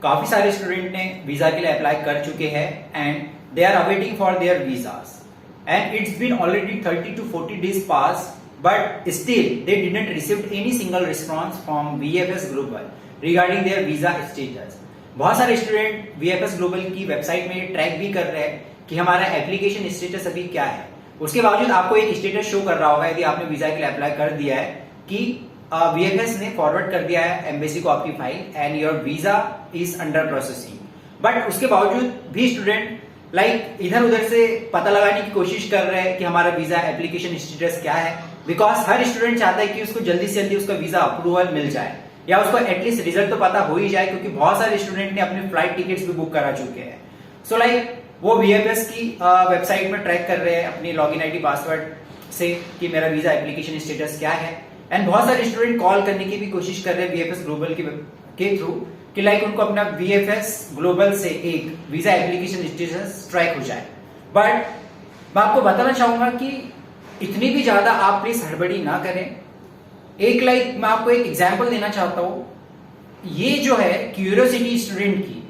काफी सारे स्टूडेंट ने वीजा के लिए अप्लाई कर चुके हैं and they are awaiting for their visas and it's been already 30 to 40 days pass but still they didn't received any single response from VFS global regarding their visa status. बहुत सारे student VFS global की website में track भी कर रहे हैं कि हमारा एप्लीकेशन स्टेटस अभी क्या है। उसके बावजूद आपको एक स्टेटस शो कर रहा होगा यदि आपने वीजा के लिए अप्लाई कर दिया है कि वीएफएस ने फॉरवर्ड कर दिया है एम्बेसी को आपकी file and your visa is under processing. But उसके बावजूद भी स्टूडेंट इधर उधर से पता लगाने की कोशिश कर रहे हैं कि हमारा वीजा एप्लीकेशन स्टेटस क्या है, बिकॉज हर स्टूडेंट चाहता है कि उसको जल्दी से जल्दी उसका वीजा अप्रूवल मिल जाए या उसको एटलीस्ट रिजल्ट तो पता हो ही जाए, क्योंकि बहुत सारे स्टूडेंट ने अपने फ्लाइट टिकट्स भी बुक करा चुके हैं। सो वो वीएफएस की वेबसाइट में ट्रैक कर रहे हैं अपनी लॉगिन आईडी पासवर्ड से कि मेरा वीजा एप्लीकेशन स्टेटस क्या है एंड बहुत सारे स्टूडेंट कॉल करने की भी कोशिश कर रहे हैं वीएफएस ग्लोबल के थ्रू कि उनको अपना वीएफएस ग्लोबल से एक वीजा एप्लीकेशन स्टेटस ट्रैक हो जाए। बट मैं आपको बताना चाहूंगा कि इतनी भी ज्यादा आप प्लीज हड़बड़ी ना करें। मैं आपको एक एग्जांपल देना चाहता हूं। ये जो है क्यूरियोसिटी स्टूडेंट की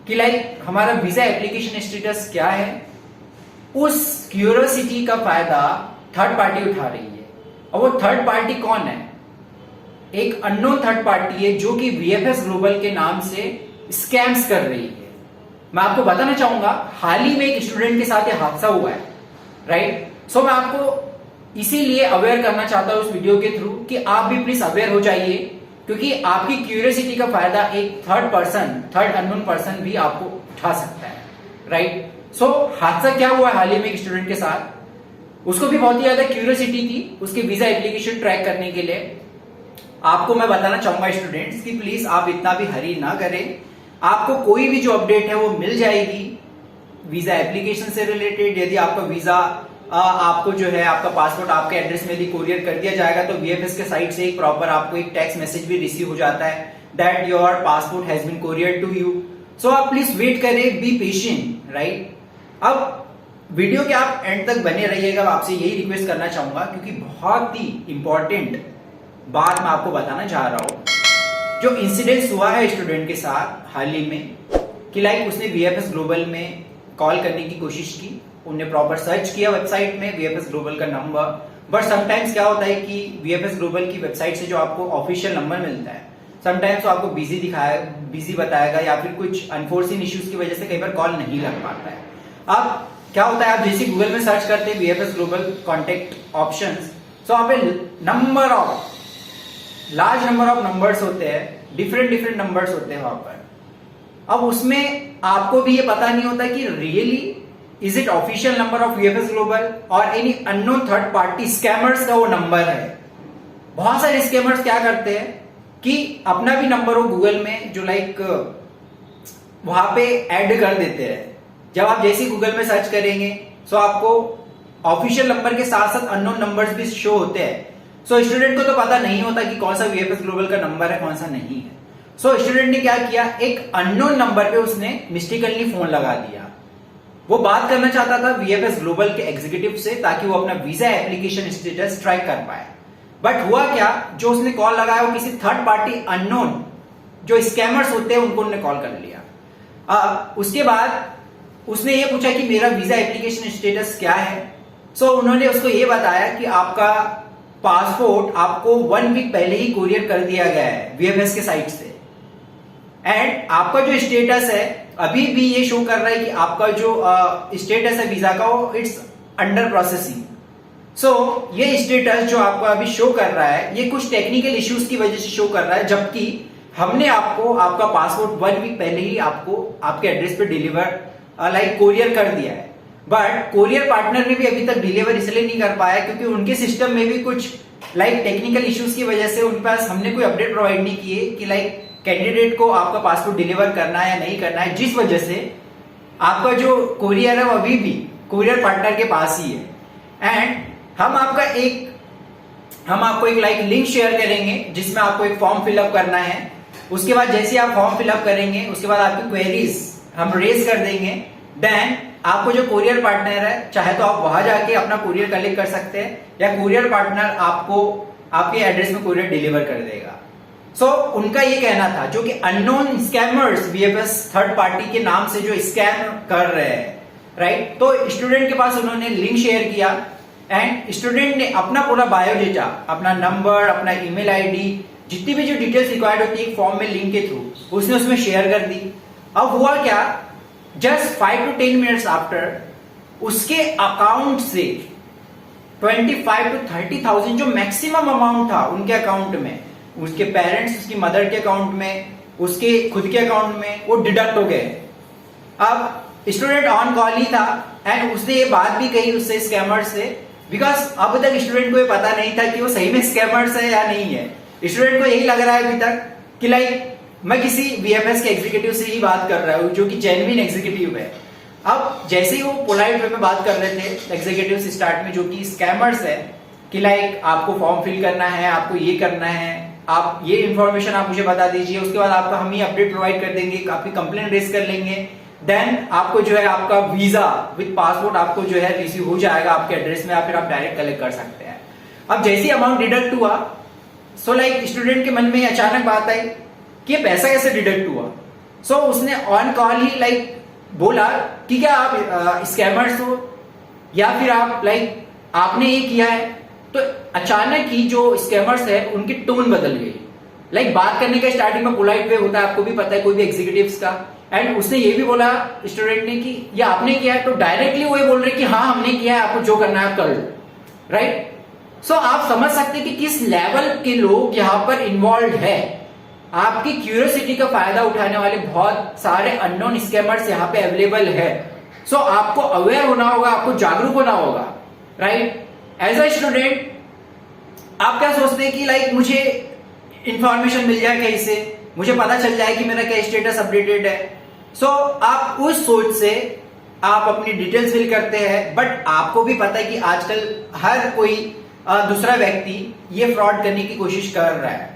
कि हमारा वीजा एप्लीकेशन स्टेटस क्या है, उस क्यूरियोसिटी का फायदा थर्ड पार्टी उठा रही है। और वो थर्ड पार्टी कौन है? एक अननोन थर्ड पार्टी है जो कि वीएफएस ग्लोबल के नाम से स्कैम्स कर रही है। मैं आपको बताना चाहूंगा हाल ही में एक स्टूडेंट के साथ ये हादसा हुआ है, राइट। सो मैं आपको इसीलिए अवेयर करना चाहता हूं इस वीडियो के थ्रू कि आप भी प्लीज अवेयर हो जाइए, क्योंकि आपकी क्यूरियोसिटी का फायदा एक थर्ड अननोन पर्सन भी आपको उठा सकता है, राइट। सो हादसा क्या हुआ हाल ही में एक स्टूडेंट के साथ, उसको भी बहुत ही ज्यादा क्यूरियोसिटी थी उसके वीजा एप्लीकेशन ट्रैक करने के लिए। आपको मैं बताना चाहूंगा स्टूडेंट्स कि प्लीज आप इतना भी हरी ना करें, आपको कोई भी जो अपडेट है वो मिल जाएगी वीजा एप्लीकेशन से रिलेटेड। यदि आपका वीजा आपको जो है आपका पासपोर्ट आपके एड्रेस में यदि कोरियर कर दिया जाएगा तो वीएफएस के साइट से एक प्रॉपर आपको एक टेक्स्ट मैसेज भी रिसीव हो जाता है that your passport has been courier to you. So आप प्लीज वेट करें, बी पेशेंट, राइट। अब वीडियो के आप एंड तक बने रहिएगा, आपसे यही रिक्वेस्ट करना चाहूंगा, क्योंकि बहुत ही इंपॉर्टेंट बात मैं आपको बताना चाह रहा हूं। जो इंसिडेंस हुआ है स्टूडेंट के साथ हाल ही में कि उसने वीएफएस ग्लोबल में कॉल करने की कोशिश की, उन्हें प्रॉपर सर्च किया वेबसाइट में वीएफएस ग्लोबल का नंबर, बट समटाइम्स क्या होता है कि वीएफएस ग्लोबल की वेबसाइट से जो आपको ऑफिशियल नंबर मिलता है समटाइम्स तो आपको बिजी बताएगा या फिर कुछ अनफोर्सिन इश्यूज की वजह से कई बार कॉल नहीं लग पाता है। अब क्या होता है, आप जैसे गूगल में सर्च करते हैं वीएफएस ग्लोबल कॉन्टेक्ट ऑप्शंस, सो वहां पे लार्ज नंबर ऑफ नंबर्स होते हैं, डिफरेंट नंबर्स होते हैं वहां पर। अब उसमें आपको भी ये पता नहीं होता कि really is it official number of VFS Global और any unknown third party scammers का वो नंबर है। बहुत सारे स्कैमर्स क्या करते हैं कि अपना भी नंबर हो गूगल में जो वहां पे ऐड कर देते हैं। जब आप जैसे गूगल में सर्च करेंगे सो आपको ऑफिशियल नंबर के साथ साथ अननोन नंबर्स भी शो होते हैं। सो स्टूडेंट को तो पता नहीं होता कि कौन सा वीएफएस ग्लोबल का नंबर है कौन सा नहीं है। सो स्टूडेंट ने क्या किया, एक अननोन नंबर पे उसने मिस्टेकनली फोन लगा दिया। वो बात करना चाहता था वीएफएस ग्लोबल के एग्जीक्यूटिव से ताकि वो अपना वीजा एप्लीकेशन स्टेटस ट्रैक कर पाए। बट हुआ क्या, जो उसने कॉल लगाया वो किसी थर्ड पार्टी अननोन जो स्कैमर्स होते हैं उनको उन्होंने कॉल कर लिया। उसके बाद उसने ये पूछा कि मेरा वीजा एप्लीकेशन स्टेटस क्या है। सो उन्होंने उसको ये बताया कि आपका पासपोर्ट आपको 1 वीक पहले ही कोरियर कर दिया गया है वीएफएस के साइट से एंड आपका जो स्टेटस है अभी भी ये शो कर रहा है कि आपका जो स्टेटस है वीजा का वो इट्स अंडर प्रोसेसिंग। सो ये स्टेटस जो आपको अभी शो कर रहा है ये कुछ टेक्निकल इश्यूज की वजह से शो कर रहा है, जबकि हमने आपको आपका पासपोर्ट 1 वीक पहले ही आपको आपके एड्रेस पे डिलीवर कोरियर कर दिया है। बट कोरियर पार्टनर ने भी अभी तक डिलीवर इसलिए नहीं कर पाया क्योंकि उनके सिस्टम में भी कुछ टेक्निकल इश्यूज की वजह से उनके पास हमने कोई अपडेट प्रोवाइड नहीं किए कि कैंडिडेट को आपका पासपोर्ट डिलीवर करना है या नहीं करना है, जिस वजह से आपका जो कोरियर है वो अभी भी कोरियर पार्टनर के पास ही है। एंड हम आपको एक लिंक शेयर करेंगे जिसमें आपको एक फॉर्म फिलअप करना है। उसके बाद जैसे आप फॉर्म फिलअप करेंगे उसके बाद आपकी क्वेरीज हम रेज कर देंगे, देन आपको जो कोरियर पार्टनर है चाहे तो आप वहां जाके अपना कोरियर कलेक्ट कर सकते हैं या कोरियर पार्टनर आपको आपके एड्रेस में कोरियर डिलीवर कर देगा। सो उनका ये कहना था, जो कि unknown scammers VFS third party के नाम से जो स्कैम कर रहे हैं, राइट। तो स्टूडेंट के पास उन्होंने लिंक शेयर किया एंड स्टूडेंट ने अपना पूरा बायोडेटा, अपना नंबर, अपना ईमेल आईडी, जितनी भी जो डिटेल्स रिक्वायर्ड होती है फॉर्म में लिंक के थ्रू उसने उसमें शेयर कर दी। अब हुआ क्या, जस्ट 5 to 10 मिनट्स आफ्टर उसके अकाउंट से 25 to 30,000 जो मैक्सिमम अमाउंट था उनके अकाउंट में, उसके पेरेंट्स, उसकी मदर के अकाउंट में, उसके खुद के अकाउंट में, वो डिडक्ट हो गए। अब स्टूडेंट ऑन कॉल ही था एंड उसने ये बात भी कही उससे, स्कैमर से, बिकॉज अब तक स्टूडेंट को ये पता नहीं था कि वो सही में स्कैमर्स है या नहीं है। स्टूडेंट को यही लग रहा है अभी तक कि लाइक मैं किसी वीएफएस के एग्जीक्यूटिव से ही बात कर रहा हूँ जो कि जेन्युइन एग्जीक्यूटिव है। अब जैसे ही वो पोलाइट वे में बात कर रहे थे एग्जीक्यूटिव से स्टार्ट में, जो कि स्कैमर्स है, कि लाइक आपको फॉर्म फिल करना है, आपको ये करना है, आप ये इन्फॉर्मेशन आप मुझे बता दीजिए, उसके बाद आपको हम ही अपडेट प्रोवाइड कर देंगे, आपकी कंप्लेंट रेज कर लेंगे, देन आपको जो है आपका वीजा विद पासपोर्ट आपको जो है रिसीव हो जाएगा आपके एड्रेस में, या फिर आप डायरेक्ट कलेक्ट कर सकते हैं। अब जैसी अमाउंट डिडक्ट हुआ, सो लाइक स्टूडेंट के मन में अचानक बात आई कि ये पैसा कैसे डिडक्ट हुआ। सो उसने ऑन कॉल ही लाइक बोला कि क्या आप स्कैमर्स हो या फिर आप लाइक आपने ये किया है। तो अचानक ही जो स्कैमर्स है उनकी टोन बदल गई। लाइक बात करने का स्टार्टिंग में पोलाइट वे होता है, आपको भी पता है कोई भी एग्जीक्यूटिव्स का, एंड उसने ये भी बोला स्टूडेंट ने कि ये आपने किया है, तो डायरेक्टली वो ये बोल रहे कि हाँ हमने किया है, आपको जो करना है आप कर लो, राइट। सो आप समझ सकते हैं कि किस लेवल के लोग यहाँ पर इन्वॉल्व है। आपकी क्यूरियोसिटी का फायदा उठाने वाले बहुत सारे अननोन स्कैमर्स यहाँ पे अवेलेबल है। सो आपको अवेयर होना होगा, आपको जागरूक होना होगा, राइट। एज अ स्टूडेंट आप क्या सोचते हैं कि लाइक मुझे इंफॉर्मेशन मिल जाए कहीं से, मुझे पता चल जाए कि मेरा क्या स्टेटस अपडेटेड है। सो आप उस सोच से आप अपनी डिटेल्स फिल करते हैं, बट आपको भी पता है कि आजकल हर कोई दूसरा व्यक्ति ये फ्रॉड करने की कोशिश कर रहा है,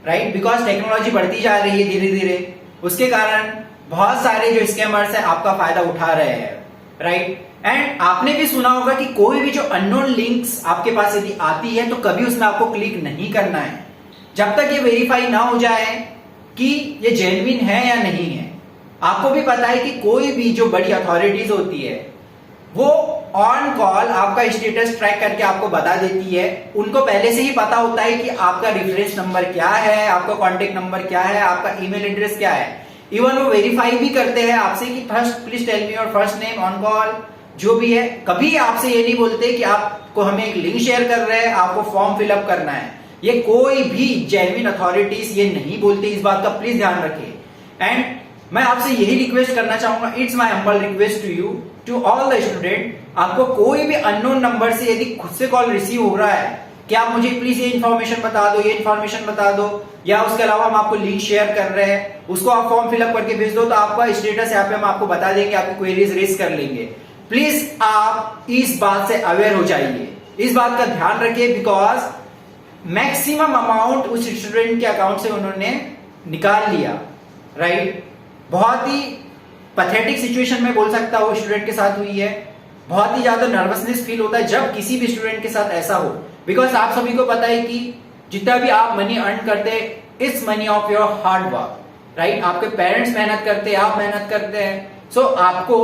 राइट। बिकॉज टेक्नोलॉजी बढ़ती जा रही है धीरे धीरे, उसके कारण बहुत सारे जो स्कैमर्स हैं आपका फायदा उठा रहे हैं, राइट। एंड आपने भी सुना होगा कि कोई भी जो अननोन लिंक्स आपके पास यदि आती है तो कभी उसमें आपको क्लिक नहीं करना है जब तक ये वेरीफाई ना हो जाए कि ये जेन्युइन है या नहीं है। आपको भी पता है कि कोई भी जो बड़ी अथॉरिटीज होती है वो ऑन कॉल आपका स्टेटस ट्रैक करके आपको बता देती है। उनको पहले से ही पता होता है कि आपका रेफरेंस नंबर क्या है, आपका कॉन्टेक्ट नंबर क्या है, आपका ईमेल एड्रेस क्या है। इवन वो वेरीफाई भी करते हैं आपसे कि first please tell me your first name on call, जो भी है। कभी आपसे ये नहीं बोलते कि आपको हमें एक लिंक शेयर कर रहे हैं, आपको फॉर्म फिलअप करना है। ये कोई भी जेन्युइन अथॉरिटीज ये नहीं बोलते, इस बात का प्लीज ध्यान रखिए। एंड मैं आपसे यही रिक्वेस्ट करना चाहूंगा, it's my humble request to you, to all the student, आपको कोई भी अननोन नंबर से यदि खुद से कॉल रिसीव हो रहा है कि आप मुझे प्लीज ये इन्फॉर्मेशन बता दो, ये इन्फॉर्मेशन बता दो, या उसके अलावा हम आपको लिंक शेयर कर रहे हैं, उसको आप फॉर्म फिलअप करके भेज दो, तो आपका स्टेटस यहाँ पे हम आपको बता देंगे, आपकी क्वेरीज रेज कर लेंगे। प्लीज आप इस बात से अवेयर हो जाइए, इस बात का ध्यान रखिए, बिकॉज मैक्सिमम अमाउंट उस स्टूडेंट के अकाउंट से उन्होंने निकाल लिया, राइट। बहुत ही पैथेटिक सिचुएशन में बोल सकता हूँ स्टूडेंट के साथ हुई है। बहुत ही ज्यादा नर्वसनेस फील होता है जब किसी भी स्टूडेंट के साथ ऐसा हो, बिकॉज आप सभी को पता है कि जितना भी आप मनी अर्न करते हैं, it's money of your hard work, right. आपके पेरेंट्स मेहनत करते हैं, आप मेहनत करते हैं, सो आपको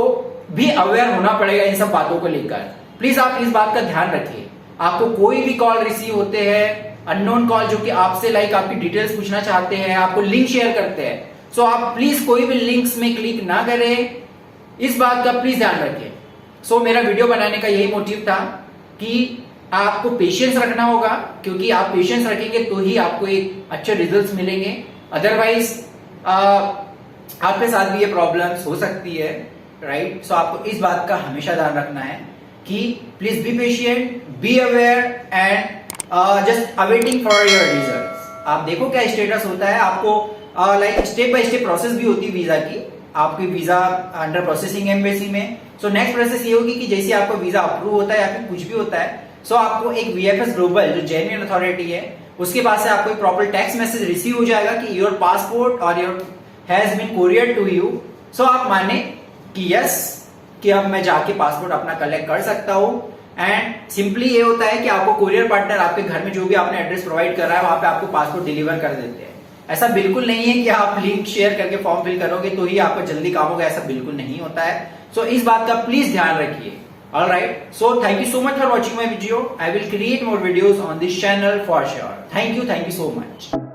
भी अवेयर होना पड़ेगा इन सब बातों को लेकर। प्लीज आप इस बात का ध्यान रखिए। आपको कोई भी कॉल रिसीव होते हैं, अननोन कॉल जो कि आपसे लाइक आपकी डिटेल्स पूछना चाहते हैं, आपको लिंक शेयर करते हैं, सो आप प्लीज कोई भी लिंक्स में क्लिक ना करें, इस बात का प्लीज ध्यान रखें। सो मेरा वीडियो बनाने का यही मोटिव था कि आपको पेशेंस रखना होगा, क्योंकि आप पेशेंस रखेंगे तो ही आपको एक अच्छे रिजल्ट्स मिलेंगे। अदरवाइज आपके साथ भी ये प्रॉब्लम्स हो सकती है, राइट। सो आपको इस बात का हमेशा ध्यान रखना है कि please be patient, be aware and just awaiting for your results. आप देखो क्या स्टेटस होता है, आपको like step by step process भी होती है वीजा की। आपकी वीजा अंडर प्रोसेसिंग एम्बेसी में। सो नेक्स्ट प्रोसेस ये होगी कि जैसे आपका वीजा अप्रूव होता है या फिर कुछ भी होता है, सो आपको एक वीएफएस ग्लोबल जो जेन्युइन अथॉरिटी है उसके पास से आपको एक प्रॉपर टेक्स्ट मैसेज रिसीव हो जाएगा कि योर पासपोर्ट और your has been courier to you. So आप माने कि यस कि अब मैं जाके पासपोर्ट अपना कलेक्ट कर सकता हूँ। एंड सिंपली ये होता है कि आपको कोरियर पार्टनर आपके घर में जो भी आपने एड्रेस प्रोवाइड कर रहा है वहां पे आपको पासपोर्ट डिलीवर कर देते हैं। ऐसा बिल्कुल नहीं है कि आप लिंक शेयर करके फॉर्म फिल करोगे तो ही आपको जल्दी काम होगा, ऐसा बिल्कुल नहीं होता है। सो इस बात का प्लीज ध्यान रखिए। Alright, so thank you so much for watching my video. I will create more videos on this channel for sure. Thank you so much.